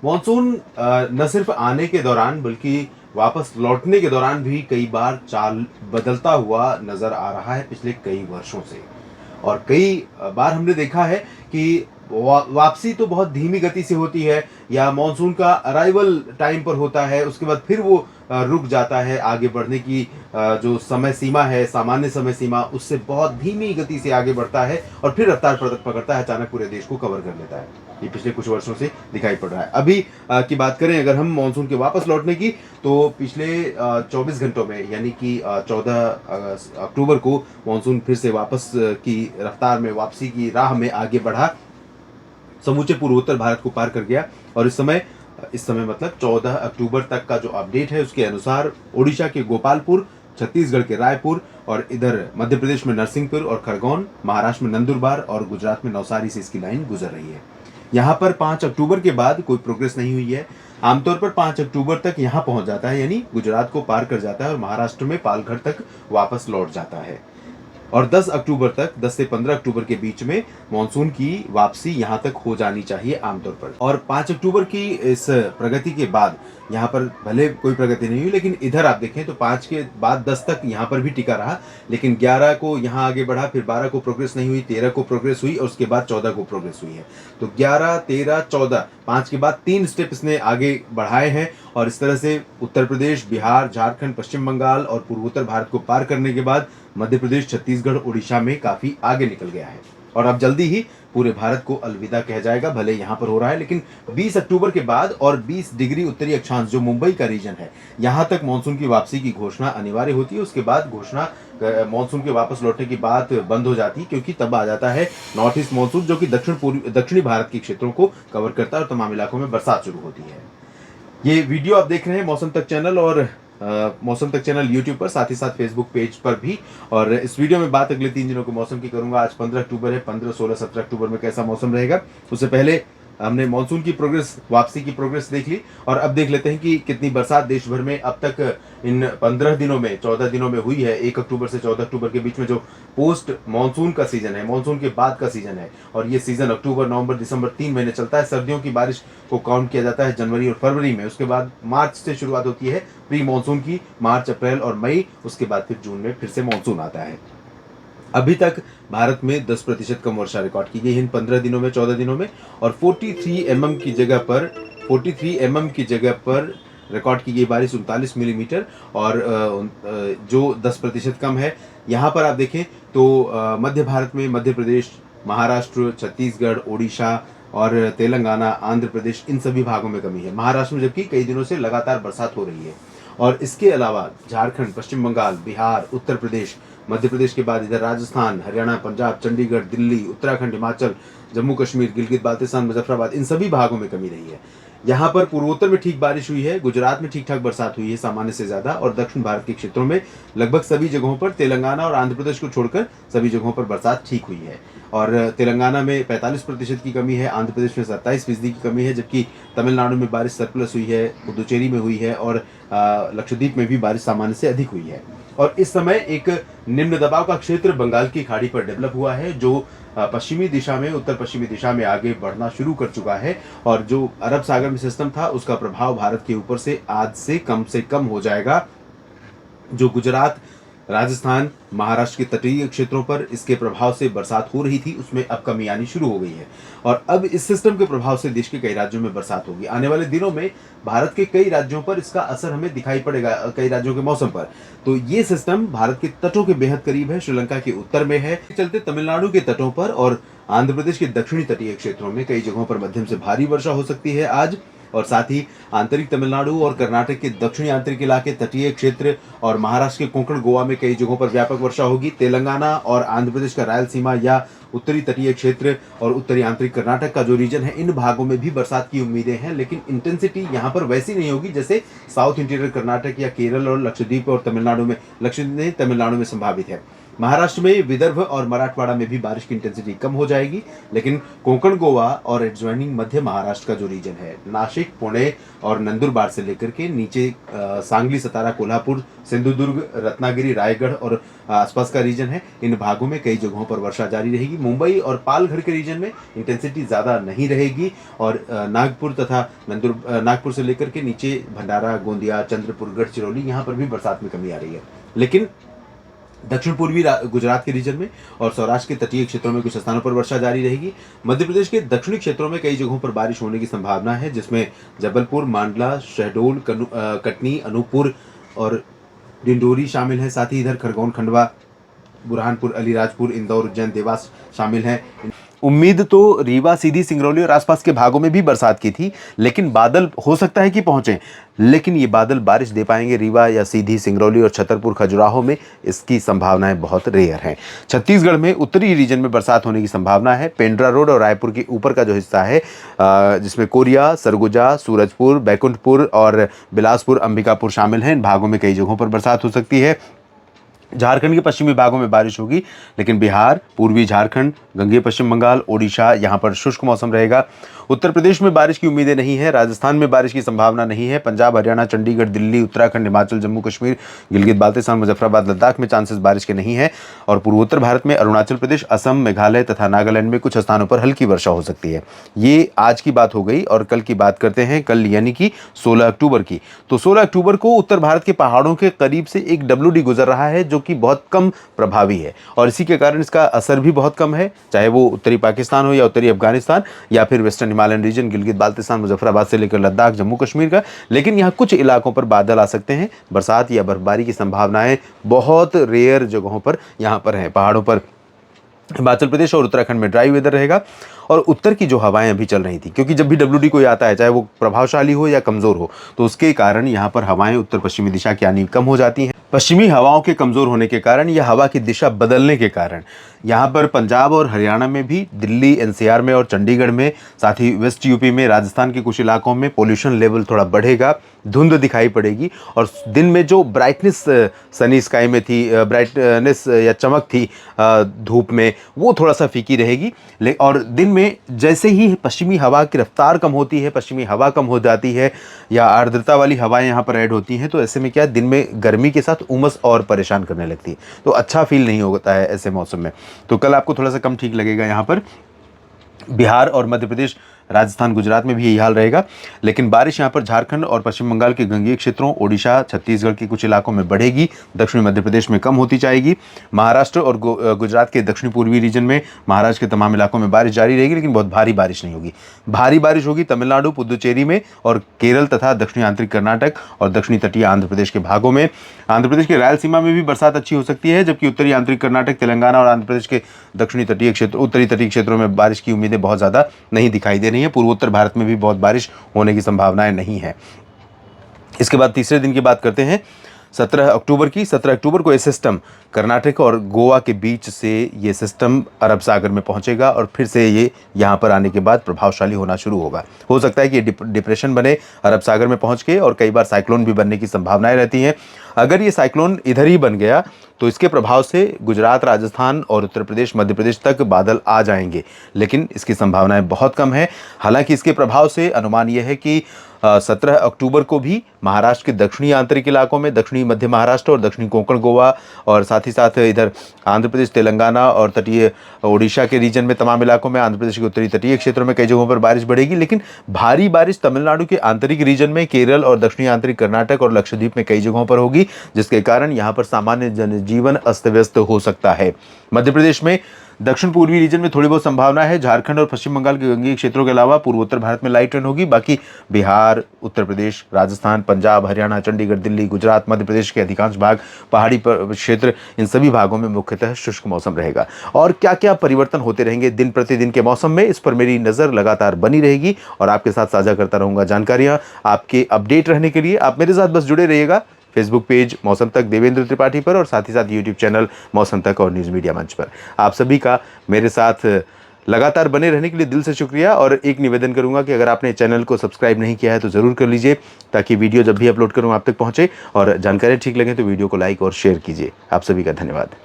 Monsoon न सिर्फ आने के दौरान बल्कि वापस लौटने के दौरान भी कई बार चाल बदलता हुआ नजर आ रहा है पिछले कई वर्षों से। और कई बार हमने देखा है कि वापसी तो बहुत धीमी गति से होती है, या मॉनसून का अराइवल टाइम पर होता है, उसके बाद फिर वो रुक जाता है। आगे बढ़ने की जो समय सीमा है, सामान्य समय सीमा, उससे बहुत धीमी गति से आगे बढ़ता है और फिर रफ्तार पकड़ता है, अचानक पूरे देश को कवर कर लेता है। ये पिछले कुछ वर्षों से दिखाई पड़ रहा है। अभी की बात करें अगर हम मॉनसून के वापस लौटने की, तो पिछले 24 घंटों में यानी कि 14 अक्टूबर को मॉनसून फिर से वापस की रफ्तार में वापसी की राह में आगे बढ़ा, समूचे पूर्वोत्तर भारत को पार कर गया। और इस समय मतलब 14 अक्टूबर तक का जो अपडेट है उसके अनुसार ओडिशा के गोपालपुर, छत्तीसगढ़ के रायपुर, और इधर मध्य प्रदेश में नरसिंहपुर और खरगोन, महाराष्ट्र में नंदुरबार और गुजरात में नवसारी से इसकी लाइन गुजर रही है। यहाँ पर 5 अक्टूबर के बाद कोई प्रोग्रेस नहीं हुई है। आमतौर पर 5 अक्टूबर तक यहाँ पहुंच जाता है, यानी गुजरात को पार कर जाता है और महाराष्ट्र में पालघर तक वापस लौट जाता है। और 10 अक्टूबर तक, 10 से 15 अक्टूबर के बीच में मॉनसून की वापसी यहां तक हो जानी चाहिए आमतौर पर। और 5 अक्टूबर की इस प्रगति के बाद यहां पर भले कोई प्रगति नहीं हुई, लेकिन इधर आप देखें तो 5 के बाद 10 तक यहां पर भी टिका रहा, लेकिन 11 को यहां आगे बढ़ा, फिर 12 को प्रोग्रेस नहीं हुई, 13 को प्रोग्रेस हुई और उसके बाद 14 को प्रोग्रेस हुई है। तो 11, 13, 14, 5 के बाद 3 स्टेप इसने आगे बढ़ाए हैं। और इस तरह से उत्तर प्रदेश, बिहार, झारखंड, पश्चिम बंगाल और पूर्वोत्तर भारत को पार करने के बाद मध्य प्रदेश, छत्तीसगढ़, उड़ीसा में काफी आगे निकल गया है और अब जल्दी ही पूरे भारत को अलविदा कह जाएगा। भले यहां पर हो रहा है, लेकिन 20 अक्टूबर के बाद और 20 डिग्री उत्तरी अक्षांश जो मुंबई का रीजन है, यहां तक मानसून की वापसी की घोषणा अनिवार्य होती है। उसके बाद घोषणा मानसून के वापस लौटने की बात बंद हो जाती है, क्योंकि तब आ जाता है नॉर्थ ईस्ट मानसून, जो कि दक्षिणी भारत के क्षेत्रों को कवर करता है और तमाम इलाकों में बरसात शुरू होती है। ये वीडियो आप देख रहे हैं मौसम तक चैनल और मौसम तक चैनल यूट्यूब पर, साथ ही साथ फेसबुक पेज पर भी। और इस वीडियो में बात अगले 3 दिनों के मौसम की करूंगा। आज 15 अक्टूबर है, 15, 16, 17 अक्टूबर में कैसा मौसम रहेगा। उससे पहले हमने मानसून की प्रोग्रेस, वापसी की प्रोग्रेस देख ली, और अब देख लेते हैं कि कितनी बरसात देश भर में अब तक इन 15 दिनों में, 14 दिनों में हुई है। 1 अक्टूबर से 14 अक्टूबर के बीच में जो पोस्ट मानसून का सीजन है, मानसून के बाद का सीजन है, और ये सीजन अक्टूबर, नवंबर, दिसंबर 3 महीने चलता है। सर्दियों की बारिश को काउंट किया जाता है जनवरी और फरवरी में। उसके बाद मार्च से शुरुआत होती है प्री मानसून की, मार्च, अप्रैल और मई। उसके बाद फिर जून में फिर से मानसून आता है। अभी तक भारत में 10% कम वर्षा रिकॉर्ड की गई है इन 15 दिनों में, 14 दिनों में। और 43 mm की जगह पर रिकॉर्ड की गई बारिश 39 मिलीमीटर, और जो 10% कम है। यहाँ पर आप देखें तो मध्य भारत में मध्य प्रदेश, महाराष्ट्र, छत्तीसगढ़, ओडिशा और तेलंगाना, आंध्र प्रदेश, इन सभी भागों में कमी है। महाराष्ट्र में जबकि कई दिनों से लगातार बरसात हो रही है। और इसके अलावा झारखंड, पश्चिम बंगाल, बिहार, उत्तर प्रदेश, मध्य प्रदेश के बाद इधर राजस्थान, हरियाणा, पंजाब, चंडीगढ़, दिल्ली, उत्तराखंड, हिमाचल, जम्मू कश्मीर, गिलगित बाल्टिस्तान, मुजफ्फराबाद, इन सभी भागों में कमी रही है। यहाँ पर पूर्वोत्तर में ठीक बारिश हुई है, गुजरात में ठीक ठाक बरसात हुई है सामान्य से ज्यादा, और दक्षिण भारत के क्षेत्रों में लगभग सभी जगहों पर, तेलंगाना और आंध्र प्रदेश को छोड़कर सभी जगहों पर बरसात ठीक हुई है। और तेलंगाना में 45% की कमी है, आंध्र प्रदेश में 27% की कमी है, जबकि तमिलनाडु में बारिश सरप्लस हुई है, पुदुचेरी में हुई है, और लक्षद्वीप में भी बारिश सामान्य से अधिक हुई है। और इस समय एक निम्न दबाव का क्षेत्र बंगाल की खाड़ी पर डेवलप हुआ है, जो पश्चिमी दिशा में, उत्तर पश्चिमी दिशा में आगे बढ़ना शुरू कर चुका है। और जो अरब सागर में सिस्टम था, उसका प्रभाव भारत के ऊपर से आज से कम हो जाएगा। जो गुजरात, राजस्थान, महाराष्ट्र के तटीय क्षेत्रों पर इसके प्रभाव से बरसात हो रही थी, उसमें अब कमी आनी शुरू हो गई है। और अब इस सिस्टम के प्रभाव से देश के कई राज्यों में बरसात होगी। आने वाले दिनों में भारत के कई राज्यों पर इसका असर हमें दिखाई पड़ेगा, कई राज्यों के मौसम पर। तो ये सिस्टम भारत के तटों के बेहद करीब है, श्रीलंका के उत्तर में है, चलते तमिलनाडु के तटों पर और आंध्र प्रदेश के दक्षिणी तटीय क्षेत्रों में कई जगहों पर मध्यम से भारी वर्षा हो सकती है आज। और साथ ही आंतरिक तमिलनाडु और कर्नाटक के दक्षिणी आंतरिक इलाके, तटीय क्षेत्र और महाराष्ट्र के कोंकण, गोवा में कई जगहों पर व्यापक वर्षा होगी। तेलंगाना और आंध्र प्रदेश का रायलसीमा या उत्तरी तटीय क्षेत्र और उत्तरी आंतरिक कर्नाटक का जो रीजन है, इन भागों में भी बरसात की उम्मीदें हैं, लेकिन इंटेंसिटी यहाँ पर वैसी नहीं होगी जैसे साउथ इंटीरियर कर्नाटक या केरल और लक्षद्वीप और तमिलनाडु में, लक्षद्वीप तमिलनाडु में संभावित है। महाराष्ट्र में विदर्भ और मराठवाड़ा में भी बारिश की इंटेंसिटी कम हो जाएगी, लेकिन कोंकण, गोवा और एडजॉइनिंग मध्य महाराष्ट्र का जो रीजन है, नासिक, पुणे और नंदुरबार से लेकर के नीचे सांगली, सतारा, कोल्हापुर, सिंधुदुर्ग, रत्नागिरी, रायगढ़ और आसपास का रीजन है, इन भागों में कई जगहों पर वर्षा जारी रहेगी। मुंबई और पालघर के रीजन में इंटेंसिटी ज़्यादा नहीं रहेगी और नागपुर तथा नागपुर से लेकर के नीचे भंडारा, गोंदिया, चंद्रपुर, गढ़चिरौली, यहाँ पर भी बरसात में कमी आ रही है। लेकिन दक्षिण पूर्वी गुजरात के रीजन में और सौराष्ट्र के तटीय क्षेत्रों में कुछ स्थानों पर वर्षा जारी रहेगी। मध्य प्रदेश के दक्षिणी क्षेत्रों में कई जगहों पर बारिश होने की संभावना है, जिसमें जबलपुर, मांडला, शहडोल, कटनी, अनूपपुर और डिंडोरी शामिल है। साथ ही इधर खरगोन, खंडवा, बुरहानपुर, अलीराजपुर, इंदौर, उज्जैन, देवास शामिल हैं। उम्मीद तो रीवा, सीधी, सिंगरौली और आसपास के भागों में भी बरसात की थी, लेकिन बादल हो सकता है कि पहुंचे, लेकिन ये बादल बारिश दे पाएंगे रीवा या सीधी, सिंगरौली और छतरपुर, खजुराहो में, इसकी संभावनाएं बहुत रेयर हैं। छत्तीसगढ़ में उत्तरी रीजन में बरसात होने की संभावना है। पेंड्रा रोड और रायपुर के ऊपर का जो हिस्सा है, जिसमें कोरिया, सरगुजा, सूरजपुर, बैकुंठपुर और बिलासपुर, अंबिकापुर शामिल हैं, इन भागों में कई जगहों पर बरसात हो सकती है। झारखंड के पश्चिमी भागों में बारिश होगी, लेकिन बिहार, पूर्वी झारखंड, गंगेय पश्चिम बंगाल, ओडिशा, यहाँ पर शुष्क मौसम रहेगा। उत्तर प्रदेश में बारिश की उम्मीदें नहीं है। राजस्थान में बारिश की संभावना नहीं है। पंजाब, हरियाणा, चंडीगढ़, दिल्ली, उत्तराखंड, हिमाचल, जम्मू कश्मीर, गिलगित बाल्टिस्तान, मुजफ्फराबाद, लद्दाख में चांसेस बारिश के नहीं है। और पूर्वोत्तर भारत में अरुणाचल प्रदेश, असम, मेघालय तथा नागालैंड में कुछ स्थानों पर हल्की वर्षा हो सकती है। ये आज की बात हो गई। और कल की बात करते हैं, कल यानी कि 16 अक्टूबर की। तो 16 अक्टूबर को उत्तर भारत के पहाड़ों के करीब से एक WD गुजर रहा है, जो कि बहुत कम प्रभावी है और इसी के कारण इसका असर भी बहुत कम है, चाहे वो उत्तरी पाकिस्तान हो या उत्तरी अफगानिस्तान या फिर western Himalayan region, Gilgit Baltistan, Muzaffarabad से लेकर लद्दाख, जम्मू कश्मीर का। लेकिन यहाँ कुछ इलाकों पर बादल आ सकते हैं। बरसात या बर्फबारी की संभावनाएं बहुत रेयर जगहों पर यहाँ पर हैं। पहाड़ों पर हिमाचल प्रदेश और उत्तराखंड में ड्राई वेदर रहेगा। और उत्तर की जो हवाएं अभी चल रही थी, क्योंकि जब भी WD कोई आता है, चाहे वो प्रभावशाली हो या कमज़ोर हो, तो उसके कारण यहाँ पर हवाएं उत्तर पश्चिमी दिशा की आनी कम हो जाती हैं। पश्चिमी हवाओं के कमज़ोर होने के कारण या हवा की दिशा बदलने के कारण यहाँ पर पंजाब और हरियाणा में भी, दिल्ली, NCR में और चंडीगढ़ में, साथ ही वेस्ट यूपी में, राजस्थान के कुछ इलाकों में पोल्यूशन लेवल थोड़ा बढ़ेगा, धुंध दिखाई पड़ेगी। और दिन में जो ब्राइटनेस सनी स्काई में थी, ब्राइटनेस या चमक थी धूप में, वो थोड़ा सा फीकी रहेगी। और दिन में जैसे ही पश्चिमी हवा की रफ्तार कम होती है, पश्चिमी हवा कम हो जाती है या आर्द्रता वाली हवाएं यहाँ पर ऐड होती हैं, तो ऐसे में क्या, दिन में गर्मी के साथ उमस और परेशान करने लगती है, तो अच्छा फील नहीं होता है ऐसे मौसम में। तो कल आपको थोड़ा सा कम ठीक लगेगा। यहाँ पर बिहार और मध्य प्रदेश, राजस्थान, गुजरात में भी यही हाल रहेगा। लेकिन बारिश यहाँ पर झारखंड और पश्चिम बंगाल के गंगेय क्षेत्रों, ओडिशा, छत्तीसगढ़ के कुछ इलाकों में बढ़ेगी, दक्षिणी मध्य प्रदेश में कम होती जाएगी। महाराष्ट्र और गुजरात के दक्षिणी पूर्वी रीजन में, महाराष्ट्र के तमाम इलाकों में बारिश जारी रहेगी, लेकिन बहुत भारी बारिश नहीं होगी। भारी बारिश होगी तमिलनाडु, पुदुचेरी में और केरल तथा दक्षिणी आंतरिक कर्नाटक और दक्षिणी तटीय आंध्र प्रदेश के भागों में। आंध्र प्रदेश के रायलसीमा में भी बरसात अच्छी हो सकती है, जबकि उत्तरी आंतरिक कर्नाटक, तेलंगाना और आंध्र प्रदेश के दक्षिणी तटीय क्षेत्र, उत्तरी तटीय क्षेत्रों में बारिश की उम्मीदें बहुत ज़्यादा नहीं दिखाई दे रही हैं। पूर्वोत्तर भारत में भी बहुत बारिश होने की संभावनाएं नहीं है। इसके बाद तीसरे दिन की बात करते हैं, 17 अक्टूबर की। 17 अक्टूबर को ये सिस्टम कर्नाटक और गोवा के बीच से ये सिस्टम अरब सागर में पहुंचेगा और फिर से ये यहाँ पर आने के बाद प्रभावशाली होना शुरू होगा। हो सकता है कि ये डिप्रेशन बने अरब सागर में पहुंच के, और कई बार साइक्लोन भी बनने की संभावनाएं रहती हैं। अगर ये साइक्लोन इधर ही बन गया तो इसके प्रभाव से गुजरात, राजस्थान और उत्तर प्रदेश, मध्य प्रदेश तक बादल आ जाएंगे, लेकिन इसकी संभावनाएं बहुत कम है। हालांकि इसके प्रभाव से अनुमान यह है कि 17 अक्टूबर को भी महाराष्ट्र के दक्षिणी आंतरिक इलाकों में, दक्षिणी मध्य महाराष्ट्र और दक्षिणी कोंकण, गोवा और साथ ही साथ इधर आंध्र प्रदेश, तेलंगाना और तटीय ओडिशा के रीजन में तमाम इलाकों में, आंध्र प्रदेश के उत्तरी तटीय क्षेत्रों में कई जगहों पर बारिश बढ़ेगी। लेकिन भारी बारिश तमिलनाडु के आंतरिक रीजन में, केरल और दक्षिणी आंतरिक कर्नाटक और लक्षद्वीप में कई जगहों पर होगी, जिसके कारण यहाँ पर सामान्य जनजीवन अस्त व्यस्त हो सकता है। मध्य प्रदेश में दक्षिण पूर्वी रीजन में थोड़ी बहुत संभावना है। झारखंड और पश्चिम बंगाल के गंगेय क्षेत्रों के अलावा पूर्वोत्तर भारत में लाइट रेन होगी। बाकी बिहार, उत्तर प्रदेश, राजस्थान, पंजाब, हरियाणा, चंडीगढ़, दिल्ली, गुजरात, मध्य प्रदेश के अधिकांश भाग, पहाड़ी क्षेत्र, इन सभी भागों में मुख्यतः शुष्क मौसम रहेगा। और क्या क्या परिवर्तन होते रहेंगे दिन प्रतिदिन के मौसम में, इस पर मेरी नज़र लगातार बनी रहेगी और आपके साथ साझा करता रहूँगा जानकारियाँ। आपके अपडेट रहने के लिए आप मेरे साथ बस जुड़े रहिएगा फेसबुक पेज मौसम तक देवेंद्र त्रिपाठी पर, और साथ ही साथ यूट्यूब चैनल मौसम तक और न्यूज़ मीडिया मंच पर। आप सभी का मेरे साथ लगातार बने रहने के लिए दिल से शुक्रिया। और एक निवेदन करूंगा कि अगर आपने चैनल को सब्सक्राइब नहीं किया है तो ज़रूर कर लीजिए, ताकि वीडियो जब भी अपलोड करूँ आप तक पहुँचे, और जानकारी ठीक लगे तो वीडियो को लाइक और शेयर कीजिए। आप सभी का धन्यवाद।